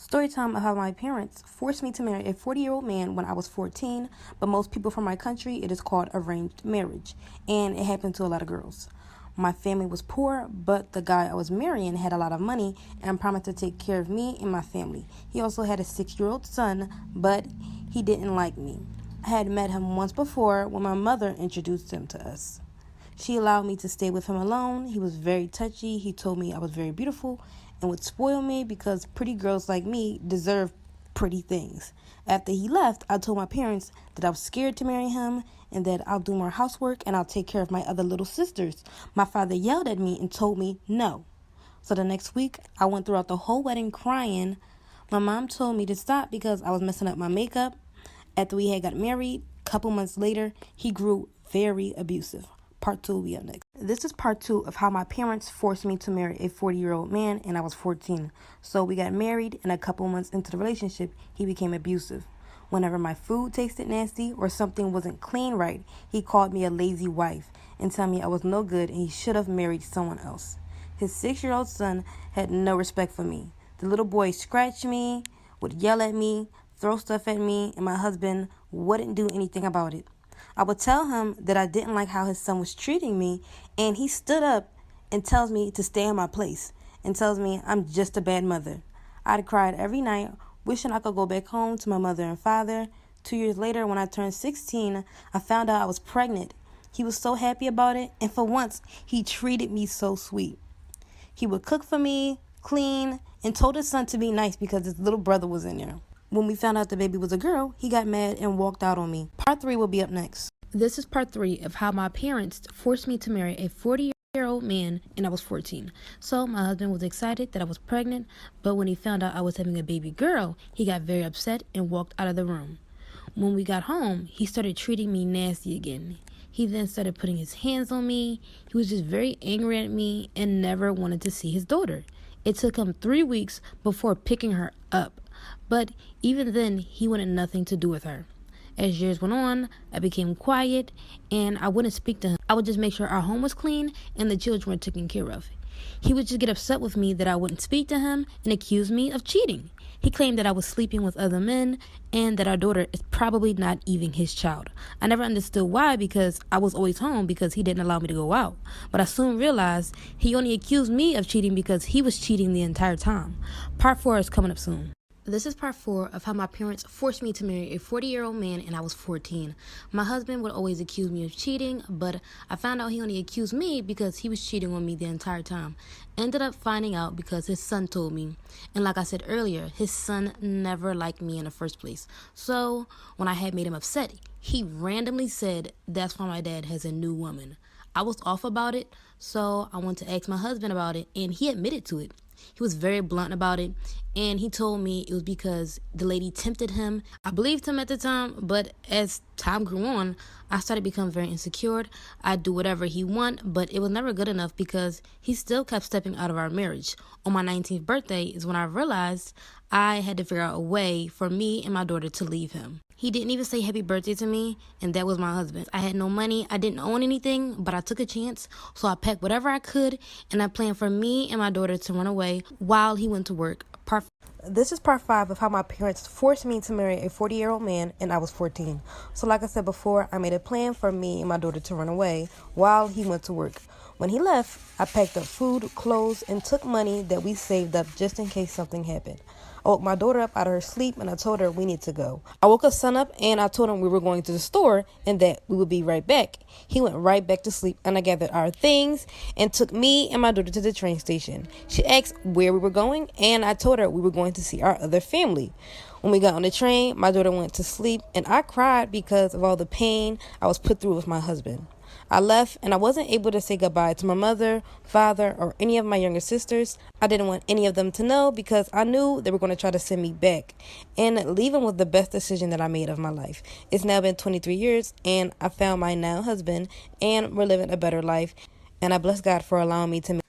Storytime of how my parents forced me to marry a 40-year-old man when I was 14, but most people from my country, it is called arranged marriage, and it happened to a lot of girls. My family was poor, but the guy I was marrying had a lot of money and promised to take care of me and my family. He also had a 6-year-old son, but he didn't like me. I had met him once before when my mother introduced him to us. She allowed me to stay with him alone. He was very touchy. He told me I was very beautiful and would spoil me because pretty girls like me deserve pretty things. After he left, I told my parents that I was scared to marry him and that I'll do more housework and I'll take care of my other little sisters. My father yelled at me and told me no. So the next week, I went throughout the whole wedding crying. My mom told me to stop because I was messing up my makeup. After we had got married, a couple months later, he grew very abusive. Part 2 will be up next. This is part 2 of how my parents forced me to marry a 40-year-old man and I was 14. So we got married and a couple months into the relationship, he became abusive. Whenever my food tasted nasty or something wasn't clean right, he called me a lazy wife and told me I was no good and he should have married someone else. His 6-year-old son had no respect for me. The little boy scratched me, would yell at me, throw stuff at me, and my husband wouldn't do anything about it. I would tell him that I didn't like how his son was treating me, and he stood up and tells me to stay in my place and tells me I'm just a bad mother. I'd cried every night, wishing I could go back home to my mother and father. 2 years later, when I turned 16, I found out I was pregnant. He was so happy about it, and for once, he treated me so sweet. He would cook for me, clean, and told his son to be nice because his little brother was in there. When we found out the baby was a girl, he got mad and walked out on me. Part 3 will be up next. This is part 3 of how my parents forced me to marry a 40-year-old man and I was 14. So my husband was excited that I was pregnant, but when he found out I was having a baby girl, he got very upset and walked out of the room. When we got home, he started treating me nasty again. He then started putting his hands on me. He was just very angry at me and never wanted to see his daughter. It took him 3 weeks before picking her up. But even then, he wanted nothing to do with her. As years went on, I became quiet and I wouldn't speak to him. I would just make sure our home was clean and the children were taken care of. He would just get upset with me that I wouldn't speak to him and accuse me of cheating. He claimed that I was sleeping with other men and that our daughter is probably not even his child. I never understood why because I was always home because he didn't allow me to go out. But I soon realized he only accused me of cheating because he was cheating the entire time. Part 4 is coming up soon. This is part 4 of how my parents forced me to marry a 40-year-old man and I was 14. My husband would always accuse me of cheating, but I found out he only accused me because he was cheating on me the entire time. Ended up finding out because his son told me. And like I said earlier, his son never liked me in the first place. So when I had made him upset, he randomly said that's why my dad has a new woman. I was off about it, so I went to ask my husband about it, and he admitted to it. He was very blunt about it, and he told me it was because the lady tempted him. I believed him at the time, but as time grew on, I started becoming very insecure. I'd do whatever he want, but it was never good enough because he still kept stepping out of our marriage. On my 19th birthday is when I realized I had to figure out a way for me and my daughter to leave him. He didn't even say happy birthday to me, and that was my husband. I had no money, I didn't own anything, but I took a chance, so I packed whatever I could, and I planned for me and my daughter to run away while he went to work. This is part 5 of how my parents forced me to marry a 40-year-old man and I was 14. So like I said before, I made a plan for me and my daughter to run away while he went to work. When he left, I packed up food, clothes, and took money that we saved up just in case something happened. I woke my daughter up out of her sleep and I told her we need to go. I woke her son up and I told him we were going to the store and that we would be right back. He went right back to sleep and I gathered our things and took me and my daughter to the train station. She asked where we were going and I told her we were going to see our other family. When we got on the train, my daughter went to sleep and I cried because of all the pain I was put through with my husband. I left and I wasn't able to say goodbye to my mother, father, or any of my younger sisters. I didn't want any of them to know because I knew they were going to try to send me back. And leaving was the best decision that I made of my life. It's now been 23 years and I found my now husband and we're living a better life. And I bless God for allowing me to